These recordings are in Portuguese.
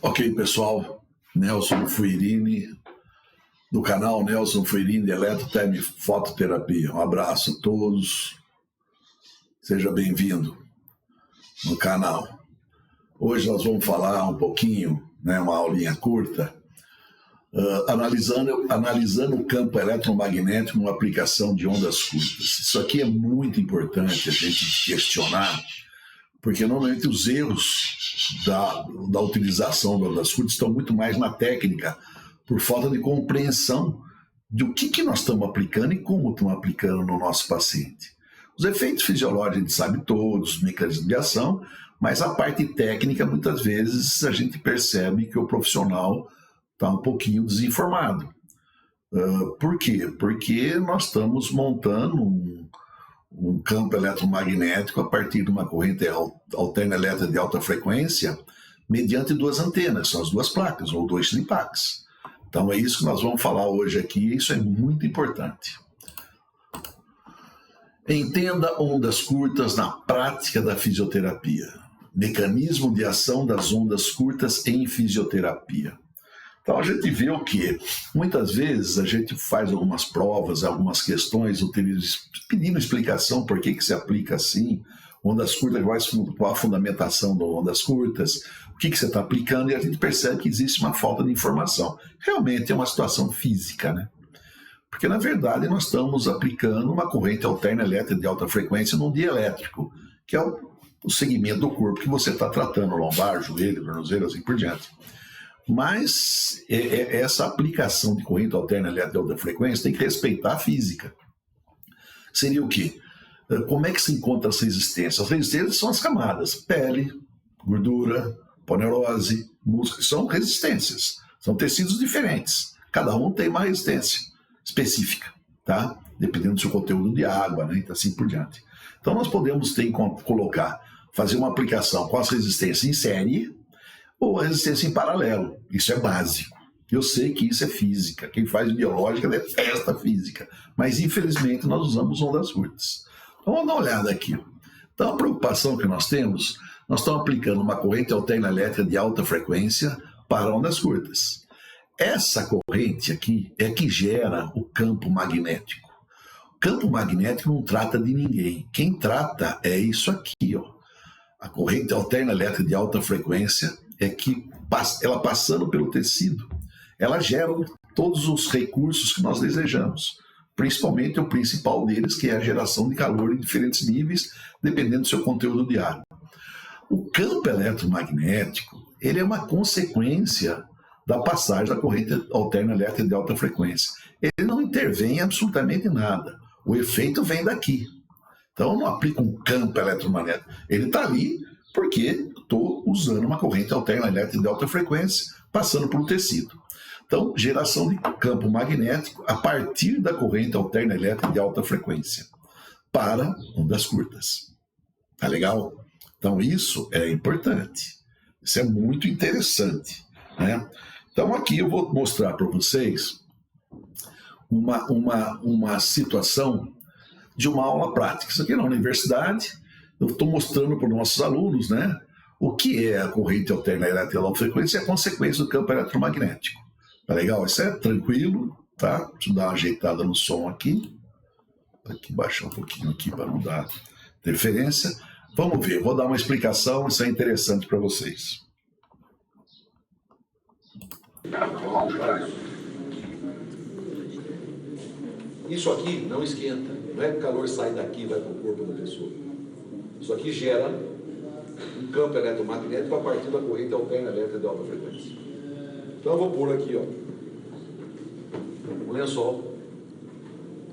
Ok, pessoal, Nelson Fuirini, do canal Nelson Fuirini Eletroterm Fototerapia. Um abraço a todos, seja bem-vindo no canal. Hoje nós vamos falar um pouquinho, uma aulinha curta, analisando o campo eletromagnético numa aplicação de ondas curtas. Isso aqui é muito importante a gente questionar, porque normalmente os erros da utilização de ondas curtas estão muito mais na técnica, por falta de compreensão do que nós estamos aplicando e como estamos aplicando no nosso paciente. Os efeitos fisiológicos a gente sabe todos, os mecanismos de ação, mas a parte técnica, muitas vezes, a gente percebe que o profissional está um pouquinho desinformado. Por quê? Porque nós estamos montando um campo eletromagnético a partir de uma corrente alterna elétrica de alta frequência mediante duas antenas, são as duas placas, ou dois slipacs. Então é isso que nós vamos falar hoje aqui, e isso é muito importante. Entenda ondas curtas na prática da fisioterapia. Mecanismo de ação das ondas curtas em fisioterapia. Então a gente vê o quê? Muitas vezes a gente faz algumas provas, algumas questões, pedindo explicação por que se aplica assim, ondas curtas, qual a fundamentação das ondas curtas, o que você está aplicando, e a gente percebe que existe uma falta de informação. Realmente é uma situação física, né? Porque na verdade nós estamos aplicando uma corrente alterna elétrica de alta frequência num dielétrico, que é o segmento do corpo que você está tratando, lombar, joelho, tornozelo, assim por diante. Mas essa aplicação de corrente alterna elétrica de alta frequência tem que respeitar a física. Seria o quê? Como é que se encontra as resistências? As resistências são as camadas, pele, gordura, poneurose, músculo, são resistências, são tecidos diferentes. Cada um tem uma resistência específica, tá? Dependendo do seu conteúdo de água, né? E assim por diante. Então nós podemos fazer uma aplicação com as resistências em série, ou a resistência em paralelo. Isso é básico. Eu sei que isso é física. Quem faz biológica detesta a física. Mas, infelizmente, nós usamos ondas curtas. Então, vamos dar uma olhada aqui. Então, a preocupação que nós estamos aplicando uma corrente alterna elétrica de alta frequência para ondas curtas. Essa corrente aqui é que gera o campo magnético. O campo magnético não trata de ninguém. Quem trata é isso aqui, ó. A corrente alterna elétrica de alta frequência é que, ela passando pelo tecido, ela gera todos os recursos que nós desejamos, principalmente o principal deles, que é a geração de calor em diferentes níveis, dependendo do seu conteúdo de ar. O campo eletromagnético, ele é uma consequência da passagem da corrente alterna elétrica de alta frequência. Ele não intervém em absolutamente nada. O efeito vem daqui. Então, eu não aplico um campo eletromagnético. Ele está ali porque estou usando uma corrente alterna elétrica de alta frequência passando por um tecido. Então, geração de campo magnético a partir da corrente alterna elétrica de alta frequência para ondas curtas. Tá legal? Então, isso é importante. Isso é muito interessante, né? Então, aqui eu vou mostrar para vocês uma situação de uma aula prática. Isso aqui na universidade, eu estou mostrando para os nossos alunos, né, o que é a corrente alterna elétrica de alta frequência e a consequência do campo eletromagnético. Tá legal? Isso é tranquilo, tá? Deixa eu dar uma ajeitada no som aqui. Aqui, baixar um pouquinho aqui para não dar interferência. Vamos ver, vou dar uma explicação, isso é interessante para vocês. Isso aqui não esquenta, não é que o calor sai daqui e vai para o corpo da pessoa. Isso aqui gera um campo eletromagnético a partir da corrente alterna elétrica de alta frequência. Então eu vou pôr aqui, ó, um lençol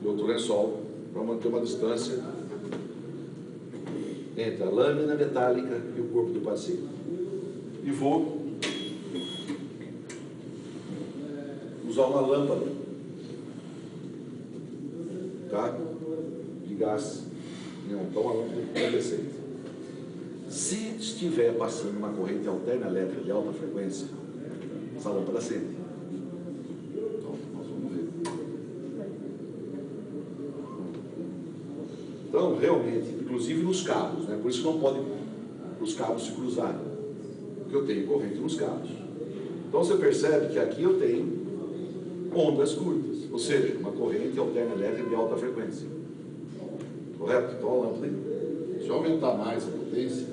e outro lençol para manter uma distância entre a lâmina metálica e o corpo do paciente. E vou usar uma lâmpada, tá? De gás neon, então uma lâmpada incandescente. Se estiver passando uma corrente alterna elétrica de alta frequência, essa lâmpada acende. Então, nós vamos ver. Então, realmente, inclusive nos cabos, né? Por isso que não pode os cabos se cruzarem, porque eu tenho corrente nos cabos. Então você percebe que aqui eu tenho ondas curtas, ou seja, uma corrente alterna elétrica de alta frequência. Correto? Então a lâmpada, se eu aumentar mais a potência,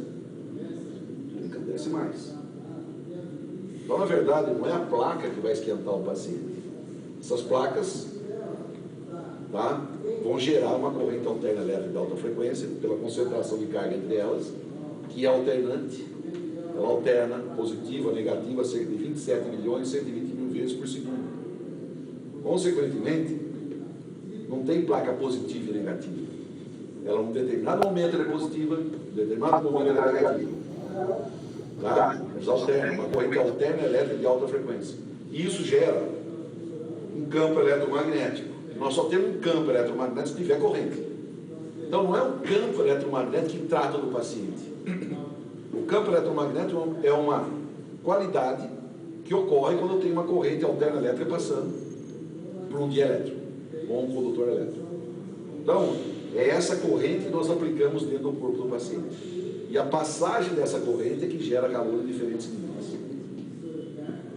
encandece mais. Então, na verdade, não é a placa que vai esquentar o paciente. Essas placas, tá, vão gerar uma corrente alterna elétrica de alta frequência, pela concentração de carga entre elas, que é alternante. Ela alterna positiva, negativa, cerca de 27 milhões e 120 mil vezes por segundo. Consequentemente, não tem placa positiva e negativa. Ela, em um determinado momento, ela é positiva, em um determinado momento, ela é negativa. Tá? Eles alternam, uma corrente alterna elétrica de alta frequência. E isso gera um campo eletromagnético. Nós só temos um campo eletromagnético se tiver corrente. Então, não é o campo eletromagnético que trata do paciente. O campo eletromagnético é uma qualidade que ocorre quando eu tenho uma corrente alterna elétrica passando por um dielétrico ou um condutor elétrico. Então, é essa corrente que nós aplicamos dentro do corpo do paciente. E a passagem dessa corrente é que gera calor em diferentes níveis.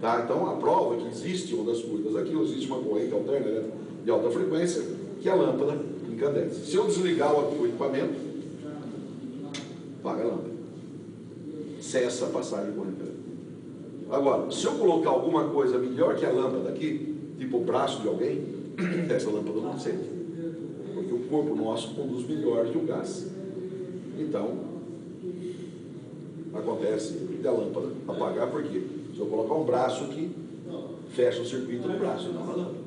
Tá? Então, a prova é que existe ondas curtas aqui, existe uma corrente alterna elétrica de alta frequência, que a lâmpada encandece. Se eu desligar o equipamento, apaga a lâmpada. Cessa a passagem de corrente elétrica. Agora, se eu colocar alguma coisa melhor que a lâmpada aqui, tipo o braço de alguém, essa lâmpada não acende. Porque o corpo nosso conduz melhor que o gás. Então, acontece de a lâmpada apagar, porque se eu colocar um braço aqui, fecha o circuito no braço, não na lâmpada.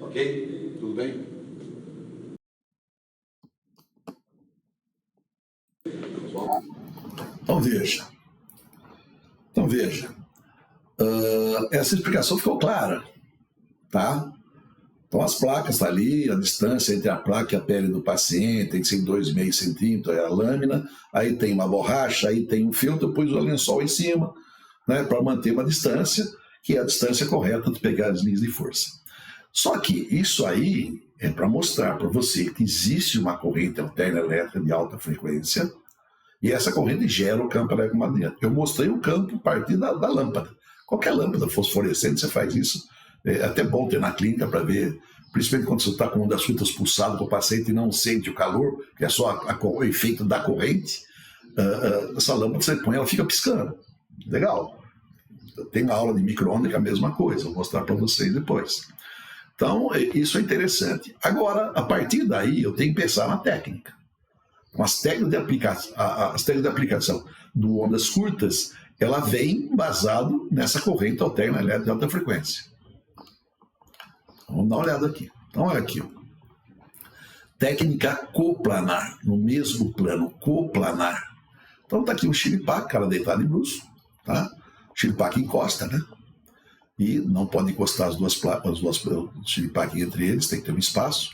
Ok? Tudo bem? Então veja. Essa explicação ficou clara, tá? Então as placas estão ali, a distância entre a placa e a pele do paciente tem que ser 2,5 centímetros, é a lâmina, aí tem uma borracha, aí tem um filtro, depois o lençol em cima, né, para manter uma distância, que é a distância correta de pegar as linhas de força. Só que isso aí é para mostrar para você que existe uma corrente alterna elétrica de alta frequência, e essa corrente gera o campo eletromagnético. Eu mostrei o campo a partir da lâmpada. Qualquer lâmpada fosforescente, você faz isso. É até bom ter na clínica para ver, principalmente quando você está com uma das frutas pulsadas para o paciente e não sente o calor, que é só o efeito da corrente. Essa lâmpada você põe, ela fica piscando. Legal. Tem uma aula de micro-ondas que é a mesma coisa, vou mostrar para vocês depois. Então, isso é interessante. Agora, a partir daí, eu tenho que pensar na técnica. Com as técnicas de aplicação do ondas curtas, ela vem embasado nessa corrente alterna elétrica de alta frequência. Vamos dar uma olhada aqui. Então, olha aqui. Ó. Técnica coplanar, no mesmo plano, coplanar. Então, está aqui um chiripaque, cara deitado em bruço. Tá? O chiripaque encosta, né? E não pode encostar as duas chiripaques entre eles, tem que ter um espaço.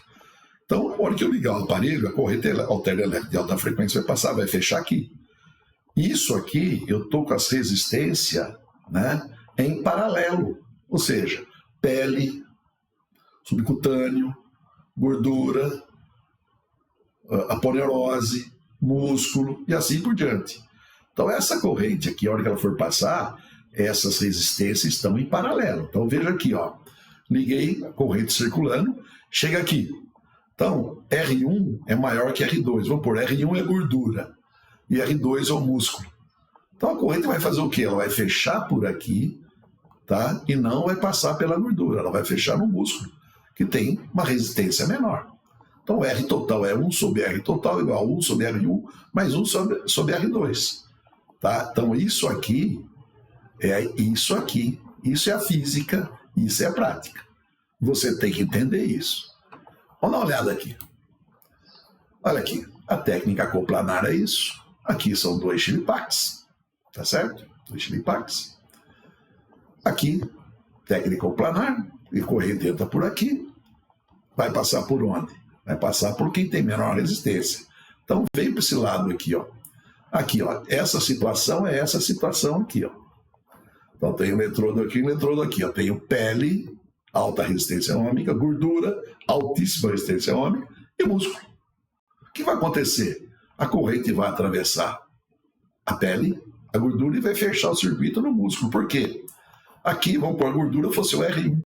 Então, na hora que eu ligar o aparelho, a corrente alterna elétrica de alta frequência vai passar, vai fechar aqui. Isso aqui, eu estou com as resistências, né, em paralelo. Ou seja, pele, subcutâneo, gordura, aponeurose, músculo e assim por diante. Então, essa corrente aqui, a hora que ela for passar, essas resistências estão em paralelo. Então, veja aqui, ó, liguei a corrente circulando, chega aqui. Então, R1 é maior que R2. Vamos pôr, R1 é gordura e R2 é o músculo. Então, a corrente vai fazer o quê? Ela vai fechar por aqui, tá? E não vai passar pela gordura. Ela vai fechar no músculo, que tem uma resistência menor. Então, R total é 1 sobre R total igual a 1 sobre R1 mais 1 sobre R2. Tá? Então, isso aqui é isso aqui. Isso é a física, isso é a prática. Você tem que entender isso. Vamos dar uma olhada aqui. Olha aqui, a técnica coplanar é isso. Aqui são 2 chiripaques, tá certo? 2 chiripaques. Aqui, técnica coplanar, e corrente entra por aqui. Vai passar por onde? Vai passar por quem tem menor resistência. Então, vem para esse lado aqui, ó. Aqui, ó, essa situação é essa situação aqui, ó. Então, tem eletrodo aqui, ó. Tenho pele, alta resistência ômica, gordura, altíssima resistência ômica e músculo. O que vai acontecer? A corrente vai atravessar a pele, a gordura e vai fechar o circuito no músculo. Por quê? Aqui, vamos pôr a gordura, fosse o R1.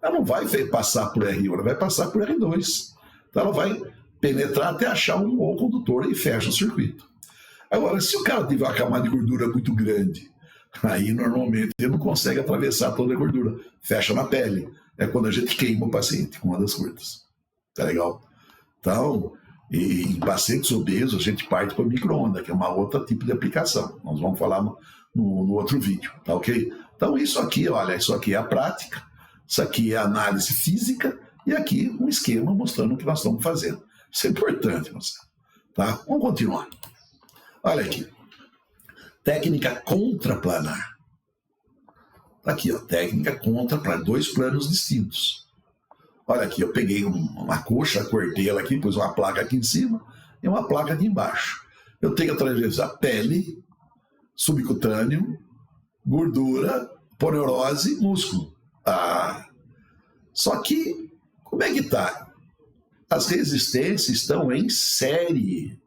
Ela não vai passar por R1, ela vai passar por R2. Então ela vai penetrar até achar um bom condutor e fecha o circuito. Agora, se o cara tiver uma camada de gordura muito grande, aí normalmente ele não consegue atravessar toda a gordura, fecha na pele. É quando a gente queima o paciente com ondas curtas. Tá legal? Então, em pacientes obesos, a gente parte para micro-onda, que é uma outra tipo de aplicação. Nós vamos falar no outro vídeo, tá ok? Então, isso aqui, olha, isso aqui é a prática, isso aqui é a análise física, e aqui um esquema mostrando o que nós estamos fazendo. Isso é importante, moçada. Tá? Vamos continuar. Olha aqui. Técnica contraplanar. Aqui, ó, técnica contraplanar, 2 planos distintos. Olha aqui, eu peguei uma coxa, cortei ela aqui, pus uma placa aqui em cima e uma placa aqui embaixo. Eu tenho que atravessar pele, subcutâneo, gordura, poneurose, músculo. Só que, como é que tá? As resistências estão em série.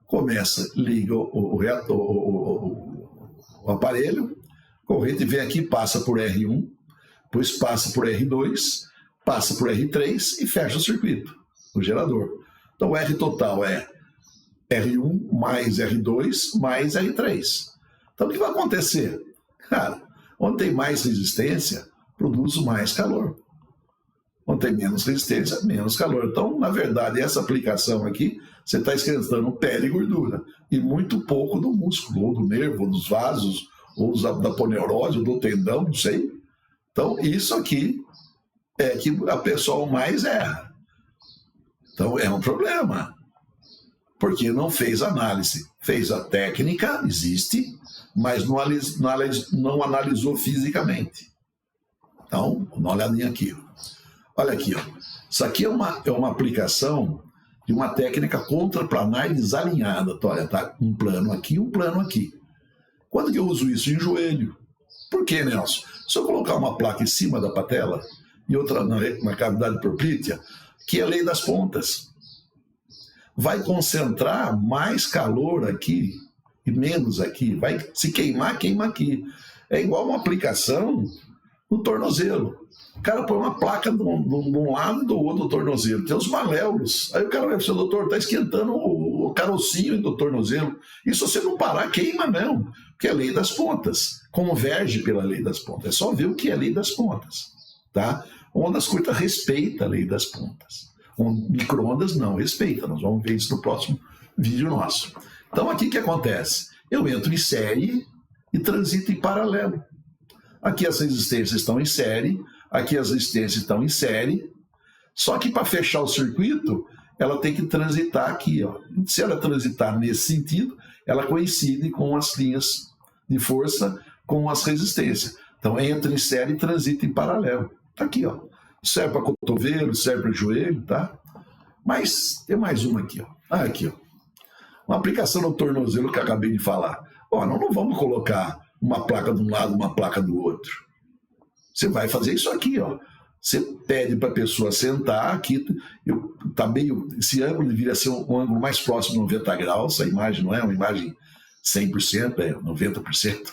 Começa, liga o aparelho, corrente vem aqui, passa por R1, depois passa por R2, passa por R3 e fecha o circuito, o gerador. Então o R total é R1 mais R2 mais R3. Então o que vai acontecer? Cara, onde tem mais resistência, produz mais calor. Onde tem menos resistência, menos calor. Então, na verdade, essa aplicação aqui, você está esquentando pele e gordura, e muito pouco do músculo, ou do nervo, ou dos vasos, ou da poneurose, ou do tendão, não sei. Então, isso aqui é que a pessoa mais erra. Então, é um problema, porque não fez análise. Fez a técnica, existe, mas não analisou fisicamente. Então, dá uma olhadinha aqui. Olha aqui, ó. Isso aqui é uma aplicação de uma técnica contraplanar desalinhada. Olha, tá um plano aqui e um plano aqui. Quando que eu uso isso? Em joelho. Por quê, Nelson? Se eu colocar uma placa em cima da patela e outra na cavidade propítea, que é a lei das pontas, vai concentrar mais calor aqui e menos aqui. Vai se queimar, queima aqui. É igual uma aplicação no tornozelo. O cara põe uma placa de um lado e do outro do tornozelo. Tem os maléolos. Aí o cara vai dizer, doutor, está esquentando o carocinho do tornozelo. E se você não parar, queima mesmo. Porque é a lei das pontas. Converge pela lei das pontas. É só ver o que é a lei das pontas. Tá? Ondas curtas respeita a lei das pontas. Micro-ondas não respeita. Nós vamos ver isso no próximo vídeo nosso. Então aqui o que acontece? Eu entro em série e transito em paralelo. Aqui as resistências estão em série, aqui as resistências estão em série, só que para fechar o circuito, ela tem que transitar aqui. Ó. Se ela transitar nesse sentido, ela coincide com as linhas de força, com as resistências. Então entra em série e transita em paralelo. Tá aqui, ó. Serve para cotovelo, serve para joelho, tá? Mas tem mais uma aqui, ó. Aqui, ó. Uma aplicação no tornozelo que eu acabei de falar. Ó, nós não vamos colocar uma placa de um lado, uma placa do outro. Você vai fazer isso aqui, ó. Você pede para a pessoa sentar aqui, esse ângulo deveria ser um ângulo mais próximo de 90 graus, a imagem não é uma imagem 100%, é 90%.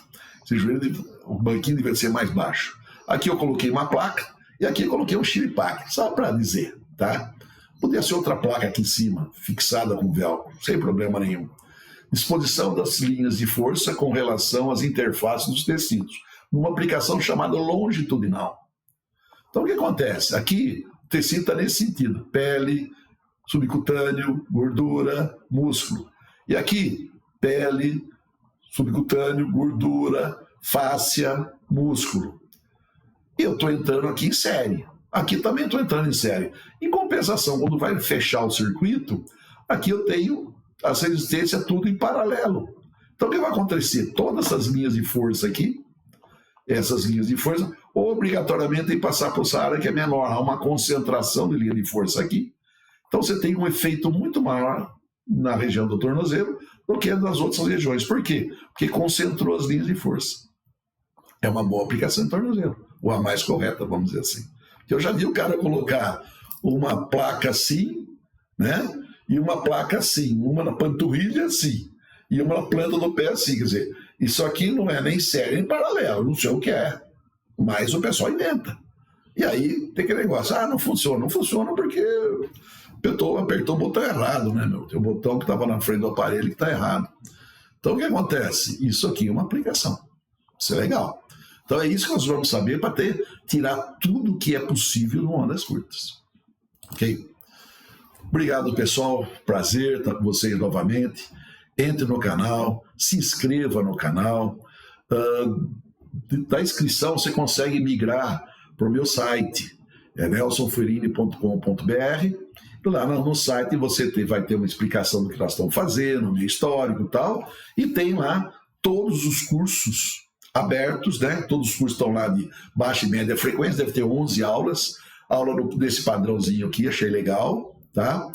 O banquinho deveria ser mais baixo. Aqui eu coloquei uma placa e aqui eu coloquei um chiripaque, só para dizer, tá? Podia ser outra placa aqui em cima, fixada com velcro, sem problema nenhum. Disposição das linhas de força com relação às interfaces dos tecidos, numa aplicação chamada longitudinal. Então, o que acontece? Aqui, o tecido está nesse sentido. Pele, subcutâneo, gordura, músculo. E aqui, pele, subcutâneo, gordura, fáscia, músculo. E eu estou entrando aqui em série. Aqui também estou entrando em série. Em compensação, quando vai fechar o circuito, aqui eu tenho as resistências tudo em paralelo. Então, o que vai acontecer? Todas essas linhas de força aqui, essas linhas de força, obrigatoriamente tem que passar por essa área que é menor. Há uma concentração de linha de força aqui. Então, você tem um efeito muito maior na região do tornozelo do que nas outras regiões. Por quê? Porque concentrou as linhas de força. É uma boa aplicação de tornozelo. Ou a mais correta, vamos dizer assim. Porque eu já vi o cara colocar uma placa assim, né? E uma placa assim, uma na panturrilha assim, e uma na planta do pé assim, quer dizer, isso aqui não é nem série nem paralelo, não sei o que é. mas o pessoal inventa. E aí tem aquele negócio, não funciona. Não funciona porque apertou o botão errado, né, meu? Tem o botão que estava na frente do aparelho que está errado. Então o que acontece? Isso aqui é uma aplicação. Isso é legal. Então é isso que nós vamos saber para tirar tudo o que é possível no ondas curtas. Ok? Obrigado, pessoal. Prazer estar com vocês novamente. Entre no canal, se inscreva no canal. Da inscrição você consegue migrar para o meu site, nelsonferini.com.br. Lá no site você vai ter uma explicação do que nós estamos fazendo, meu histórico e tal, e tem lá todos os cursos abertos, né? Todos os cursos estão lá de baixa e média frequência, deve ter 11 aulas, aula desse padrãozinho aqui, achei legal, tá?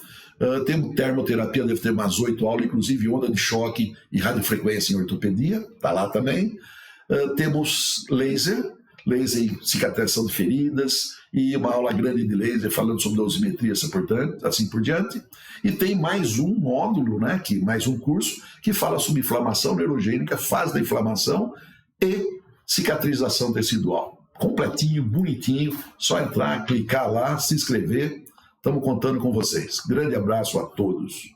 Tem termoterapia, deve ter umas 8 aulas, inclusive onda de choque e radiofrequência em ortopedia, tá lá também. Temos laser em cicatrização de feridas, e uma aula grande de laser falando sobre dosimetria, assim por diante. E tem mais um módulo, né, mais um curso, que fala sobre inflamação neurogênica, fase da inflamação e cicatrização tecidual. Completinho, bonitinho, só entrar, clicar lá, se inscrever. Estamos contando com vocês. Grande abraço a todos.